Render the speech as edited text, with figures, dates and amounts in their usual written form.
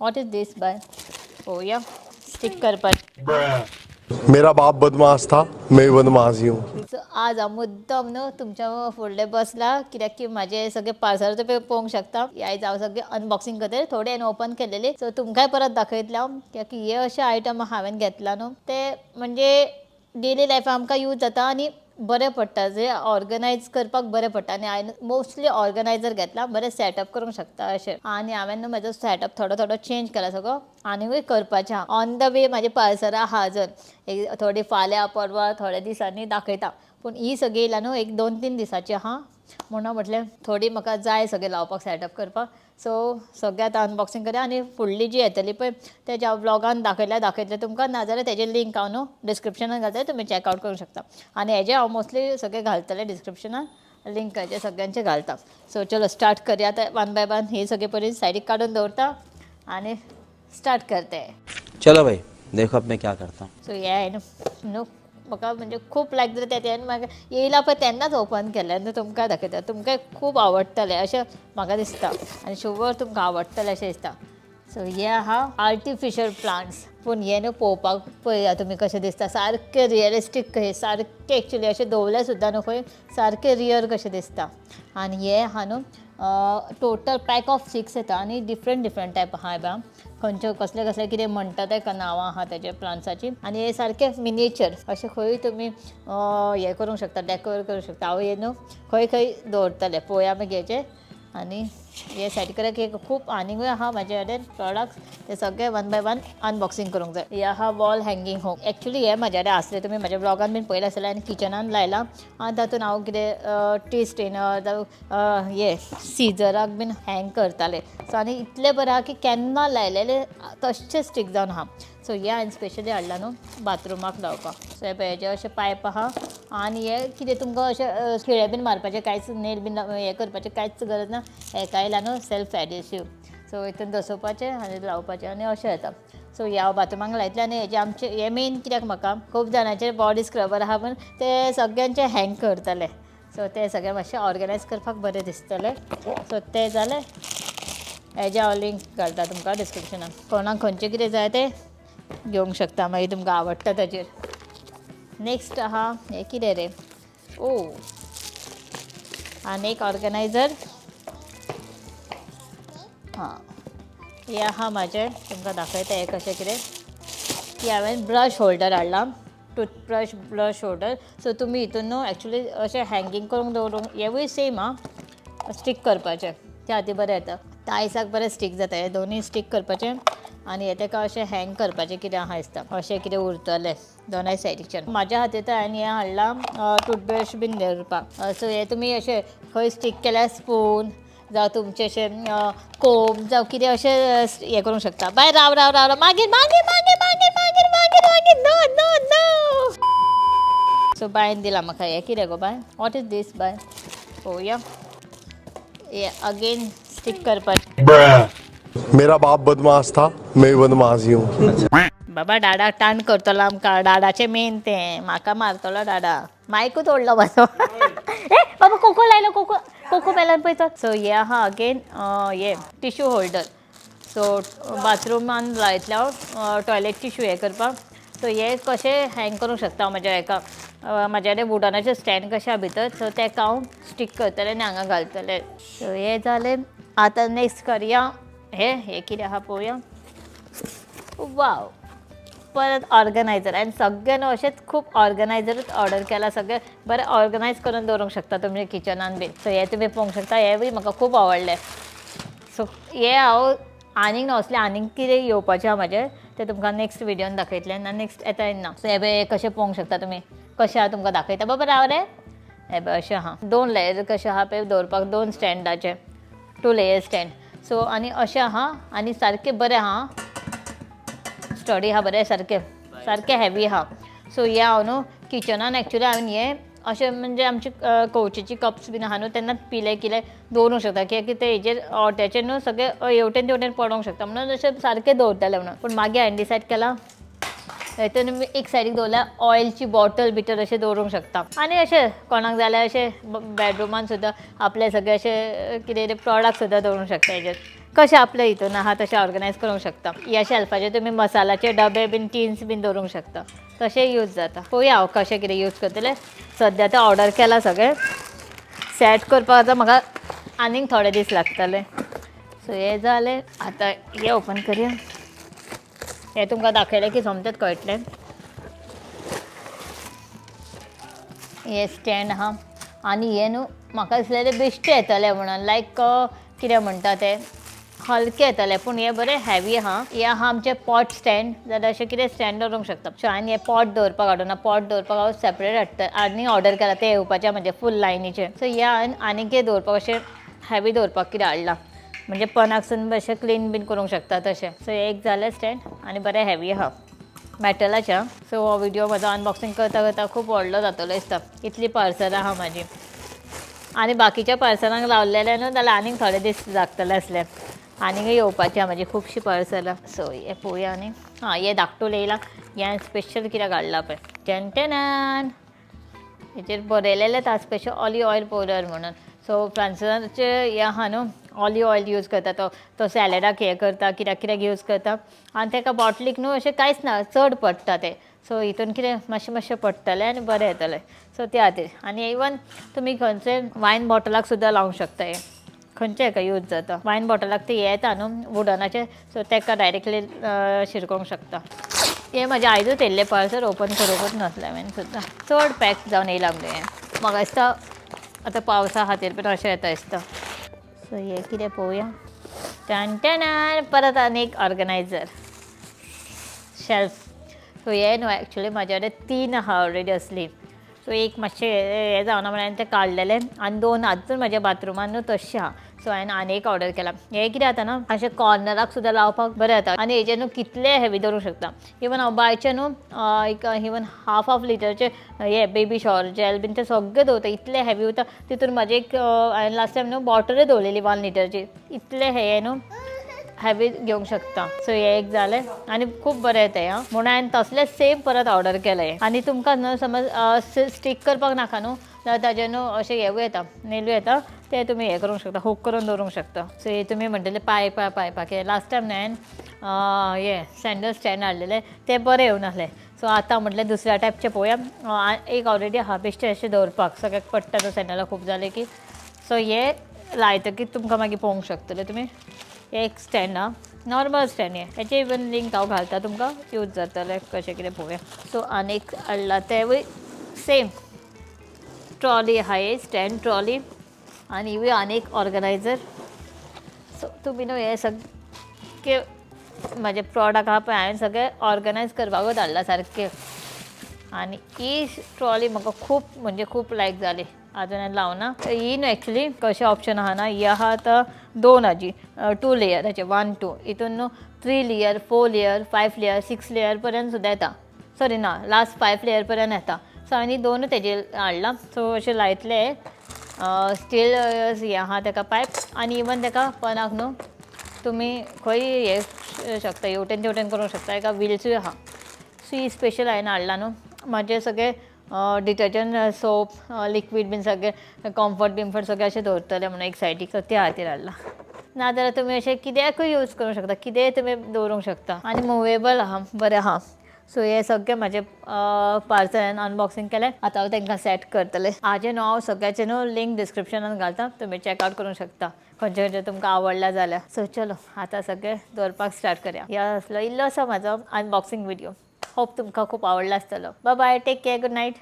What is this by? Oh yeah, stick करपाट. मेरा बाप बदमाश था, मैं बदमाश ही हूँ. So आज हांव मुद्दम न्हू तुमच्या फुडले बसला कित्याक की म्हाजे सगळे पार्सल तुमी पळोवंक शकता. आयज हांव सगळे अनबॉक्सिंग करतलें. थोडे हांवें ओपन केलेले सो तुमकांय परत दाखयतलें हांव कित्याक की हे अशे आयटम हांवें घेतला न्हू ते म्हणजे डेली लायफाक आमकां यूज जाता आनी बरें पडटा जे ऑर्गनायज करपाक बरें पडटा आनी हांवें मोस्टली ऑर्गनायझर घेतला बरें सेटअप करूंक शकता अशें आनी हांवें न्हू म्हाजो सेटअप थोडो थोडो चेंज केला सगळो आनीकूय करपाचें आहा ऑन द वे म्हाजे पार्सलां आहा अजून एक थोडी फाल्यां परवां थोड्या दिसांनी दाखयता पूण ही सगळी येयला न्हू एक 2-3 दिसाची आहा म्हणून म्हटलें थोडी म्हाका जाय सगळें लावपाक सेटअप करपाक सो सगळें आतां अनबॉक्सिंग करया आनी फुडली जी येतली पळय तेज्या व्लॉगान दाखयतलें तुमकां नाजाल्यार तेजें लिंक हांव न्हू डिस्क्रिप्शनान घालतलें तुमी चॅकआवट करूंक शकता आनी हेजें हांव मोस्टली सगळें घालतलें डिस्क्रिप्शनान लिंक हेजे सगळ्यांचे घालता सो चलो स्टार्ट करया आतां वन बाय वन ही सगळी पयलीं सायडीक काडून दवरता आनी स्टार्ट करते. चलो भाई देखो अब मैं क्या करता हूँ. सो हे न्हू म्हाका म्हणजे खूब लायक जाता तें म्हाका येयला पळय तेन्नाच ओपन केलें आनी तुमकां दाखयता तुमकां खूब आवडटलें अशें म्हाका दिसता आनी शुवर तुमकां आवडटलें अशें दिसता. सो हे आहा आर्टिफिशियल प्लांट्स पूण हे न्हू पळोवपाक पळया तुमी कशें दिसता सारकें रियलिस्टीक कशें सारकें एक्चुली अशें दवरलें सुद्दां न्हू खंय सारकें रियल कशें दिसता आनी हे आहा न्हू टोटल पॅक ऑफ 6 येता आनी डिफरंट टायप आहा बा खंयचे कसले कसले कितें म्हणटा तेका नांवां आहा तेजे प्लांट्साची आनी हे सारके मिनिएचर अशें खंय तुमी हें करूंक शकता डेकोरेट करूंक शकता हांव हे न्हू खंय खंय दवरतलें पळोवया मागीर हेचे आनी हे सायडीक एक खूब आनीकूय आहा म्हाजे कडेन प्रोडक्ट्स ते सगळे वन बाय वन अनबॉक्सिंग करूंक जाय. हे आहा वॉल हँगींग हूक एक्चुली हे म्हाजे कडेन आसले तुमी म्हाज्या ब्लॉगान बीन पळयलें आसलें आनी किचनान लायला आनी तातूंत हांव कितें टी स्टेनर जावं हे सिजराक बीन हँग करताले सो आनी इतलें बरें आहा की केन्ना लायलेले तशें स्टीक जावन आहा सो हे हांवें स्पेशली हाडला न्हू बाथरुमाक लावपाक सो हे पळय हेजे अशें पायप आहा आनी हे कितें तुमकां अशें खिळे बीन मारपाचें कांयच नेल बीन हें करपाचें कांयच गरज ना हेका आयला न्हू सेल्फ एडेसिव्ह सो हितून दसोवपाचें आनी लावपाचें आनी अशें येता सो ह्या हांव बाथरुमाक लायतलें आनी हेजे आमचे हे मेन कित्याक म्हाका खूब जाणांचे बॉडी स्क्रबर आहा पूण ते सगळ्यांचे हँग करतले सो ते सगळें मातशें ऑर्गनायज करपाक बरें दिसतलें सो तें जालें हेजे हांव लिंक घालता तुमकां डिस्क्रिप्शनान कोणाक खंयचें कितें जाय तें घेवंक शकता मागीर तुमकां आवडटा ताचेर. नेक्स्ट आहा हें कितें रे ओ आनी एक ऑर्गनायझर हां हें आहा म्हाजें तुमकां दाखयता हें कशें कितें की हांवें ब्रश होल्डर हाडला टूथब्रश ब्रश होल्डर सो तुमी हितून न्हू एक्चुली अशें हँगींग करूंक दवरूंक हेवूय सेम आं स्टीक करपाचें त्या खातीर बरें येता टायसाक बरें स्टीक जाता हे दोनूय स्टीक करपाचें आनी हे ताका अशें हँग करपाचें कितें आहा दिसता अशें कितें उरतलें दोनाय सायडीच्यान म्हाज्या खातीर तर हांवें हें हाडलां टूथब्रश बीन दवरपाक सो हे तुमी अशें खंय स्टीक केल्यार स्पून जावं तुमचें अशें कोम जावं कितें अशें हें करूंक शकता बाय राव राव राव मागीर मागीर मागीर मागीर मागीर मागीर मागीर नो नो नो सो बायन दिला म्हाका हें कितें गो बाय वॉट इज दीस बाय पळोवया हे अगेन स्टीक करपाचें. मेरा बाप बदमाश था, मैं बदमाश ही हूँ. बाबा डाडा टाण करतलो आमकां डाडाचें मेन तें म्हाका मारतलो डाडा मायकूच ओडलो म्हाजो ए बाबा कोको लायलो कोको कोको मेलन पळय तो सो हे आहा अगेन हे टिश्यू होल्डर सो बाथरुमान लायतलें हांव टॉयलेट टिश्यू हें करपाक सो हे कशें हँग करूंक शकता हांव म्हाज्या हेका म्हाज्या कडेन वुडनाचें स्टँड कशें आहा भितर सो तेका हांव स्टीक करतलें आनी हांगा घालतलें सो हें जालें आतां नेक्स्ट करया हें कितें आहा पळोवया वाव परत ऑर्गनायझर आनी सगळें न्हू अशेंच खूब ऑर्गनायझरूच ऑर्डर केला सगळें बरें ऑर्गनायज करून दवरूंक शकता तुमच्या किचनान बीन सो हें तुमी पळोवंक शकता हेंवूय म्हाका खूब आवडलें सो हें हांव आनीक न्हू असलें आनीक कितें येवपाचें आहा म्हाजें तें तुमकां नेक्स्ट विडियोन दाखयतलें आनी नेक्स्ट येता येना सो हें पळय कशें पळोवंक शकता तुमी कशें आहा तुमकां दाखयता बाबा राव रे हें पळय अशें आहा 2 लेयर कशें आहा पळय दवरपाक 2 स्टँडाचे 2 लेयर स्टँड सो आनी अशें आहा आनी सारकें बरें आहा स्टडी आहा बरें सारकें हेवी आहा सो हे हांव न्हू किचनान एक्चुली हांवें हें अशें म्हणजे आमची कवचेची कप्स बीन आहा न्हू तेन्ना पिले कितें दवरूंक शकता कित्याक की ते हेजेर ओट्याचेर न्हू सगळें हेवटेन तेवटेन पडोंक शकता म्हणून अशें सारकें दवरतलें म्हणून पूण मागीर हांवें डिसायड केलां हितून एक सायडीक दवरल्यार ऑयलची बॉटल भितर अशें दवरूंक शकता आनी अशें कोणाक जाल्यार अशें बेडरुमान सुद्दां आपले सगळे अशें कितें प्रोडक्ट सुद्दां दवरूंक शकता हेजेर कशें आपल्या हितून आहा तशें ऑर्गनायज करूंक शकता. ह्या शेल्फाचेर तुमी मसालाचे डबे बीन टिन्स बीन दवरूंक शकता. तशें यूज जाता. पळोवया हांव कशें कितें यूज करतलें. सद्या तें ऑर्डर केलां सगळें. सेट करपाक आतां म्हाका आनीक थोडे दीस लागतले. सो हें जालें. आतां हें ओपन करया. हें तुमकां दाखयलें की सोमतेंच कळटलें. हे स्टँड आहा आनी हे न्हू म्हाका दिसलेलें बेश्टे येतले म्हणून लायक कितें म्हणटा ते हलके येतले पूण हे बरें हेवी आहा. हे आहा आमचें पॉट स्टँड जाल्यार अशें कितें स्टँड दवरूंक शकता. सो हांवें हे पॉट दवरपाक हाडूना. पॉट दवरपाक हांव सेपरेट हाडटा. आनी ऑर्डर केला ते येवपाचे म्हणजे फूल लायनीचे. सो हे हांवें आनी कितें दवरपाक अशें हेवी दवरपाक कितें हाडलां म्हणजे पनाकसून अशें क्लीन बीन करूंक शकता तशें. सो हे एक जालें स्टँड आनी बरें हेवी आहा मॅटलाच्या. सो हो व्हिडिओ म्हजो अनबॉक्सिंग करता करता खूब व्हडलो जातलो दिसता. इतली पार्सलां आहा म्हाजी आनी बाकीच्या पार्सलांक लावलेले न्हू जाल्यार आनीक थोडे दीस लागतले आसले. आनीक येवपाची आहा म्हाजी खुबशीं पार्सलां. सो हे पळोवया आनी हे धाकटूल येयलां. हे हांवें स्पेशल कित्याक हाडलां पळय. टेंटेनान हेचेर बरयलेलें आसा स्पेशल ऑलिव्ह ऑयल पावडर म्हणून. सो फ्रांसाचे हे आहा न्हू ऑलिव्ह ऑयल यूज करता. तो सॅलडाक हें करता कित्याक कित्याक यूज करता आनी ताका बॉटलीक न्हू अशें कांयच ना चड पडटा तें. सो हितून कितें मातशें पडटलें आनी बरें येतलें. सो त्या खातीर आनी इवन तुमी खंयचे वायन बॉटलाक सुद्दां लावंक शकता. हे खंयचे हाका यूज जाता. वायन बॉटलाक ते हे येता न्हू वुडनाचे. सो ताका डायरेक्टली शिरकोवंक शकता. हे म्हाजें आयजूच येयल्लें पार्सल ओपन करूंकूच नासलें हांवें सुद्दां. चड पॅक जावन येयलां म्हणजे हें म्हाका दिसता आतां पावसा खातीर बीन अशें येता दिसता. सो हे कितें पळोवया. टेंटेनान परत आनी एक ऑर्गनायझर शेल्फ. सो हे न्हू एक्चुली म्हाजे कडेन 3 आहा ऑलरेडी असली. सो एक मातशें हें जावना म्हणून हांवें तें काडलेलें आनी 2 आजून म्हाज्या बाथरुमान न्हू तश्शें आहा. सो हांवें आनी एक ऑर्डर केला. हे कितें जाता ना अशें कॉर्नराक सुद्दां लावपाक बरें जाता आनी हेजेर न्हू कितले हेवी दवरूंक शकता. इवन हांव बायचे न्हू एक इवन हाफ लिटरचे हे बेबी शॉवर जॅल बीन ते सगळे दवरता. इतले हेवी वता. तितून म्हाजे एक हांवें लास्ट टायम न्हू बॉटलूय दवरलेली 1 लिटरची. इतले हे न्हू हेवी घेवंक शकता. सो हे एक जालें आनी खूब बरें येता हें म्हणून हांवें तसलेंच सेम परत ऑर्डर केलें. आनी तुमकां न्हू समज स्टीक करपाक नाका न्हू जाल्यार ताजेर न्हू अशें हेवूय येता नेलूय येता. ते तुमी हें करूंक शकता हूक करून दवरूंक शकता. सो हे तुमी म्हणटले पायपाक हे लास्ट टायम हांवें हे सँडल स्टँड हाडलेले ते बरें येवं नासले. सो आतां म्हटलें दुसऱ्या टायपचे पळोवया. एक ऑलरेडी आहा बेश्टे अशें दवरपाक सगळ्याक पडटा तो सँडला खूब जालें की. सो हे लायतकीर तुमकां मागीर पळोवंक शकतले तुमी. एक स्टँड आहा नॉर्मल स्टँड हेचे इवन लिंक हांव घालता तुमकां यूज जातलें कशें कितें पळोवया. सो आनीक हाडला तेवूय सेम ट्रॉली आहा हे स्टँड ट्रॉली आनी इवूय आनीक ऑर्गनायझर. सो तुमी न्हू हे सगळे म्हाजे प्रॉडक्ट आहा पळय हांवें सगळे ऑर्गनायज करपाकूच हाडला सारके. आनी ही ट्रॉली म्हाका खूब म्हणजे खूब लायक जाली. आजून हांवें लावना. ही न्हू एक्चुली कशें ऑप्शन आहा ना ही आहा आतां 2 हाजी 2 लेयराचे 1 2 हितून न्हू 3 लेयर 4 लेयर 5 लेयर 6 लेयर पर्यंत सुद्दां येता. सॉरी ना लास्ट 5 लेयर पर्यंत येता. सो हांवें 2 तेजेर हाडला. सो अशें लायतले स्टील हे आहा ताका पायप आनी इवन ताका पनाक न्हू तुमी खंय हे शकता हेवटेन तेवटेन करूंक शकता. एका व्हिल्सूय आहा. सो ही स्पेशल हांवें हाडला न्हू म्हाजे सगळे डिटर्जंट सोप लिक्वीड बीन सगळे कम्फर्ट बिम्फर्ट सगळे अशें दवरतले म्हणून एक सायडीक. सो त्या खातीर हाडला. नाजाल्यार तुमी अशें कित्याकूय यूज करूंक शकता. कितेंय तुमी दवरूंक शकता आनी मुवेबल आहा बरें आहा. सो हे सगळे म्हाजे पार्सल हांवें अनबॉक्सिंग केलें. आतां हांव तांकां सेट करतलें. हाजे न्हू हांव सगळ्याचे न्हू लिंक डिस्क्रिप्शनान घालता. तुमी चॅकआवट करूंक शकता खंयचे खंयचे तुमकां आवडला जाल्यार. सो चलो आतां सगळे दवरपाक स्टार्ट करया. ह्यो आसलो इल्लोसो म्हाजो अनबॉक्सिंग व्हिडिओ. होप तुमकां खूब आवडला आसतलो. Bye bye take care good night.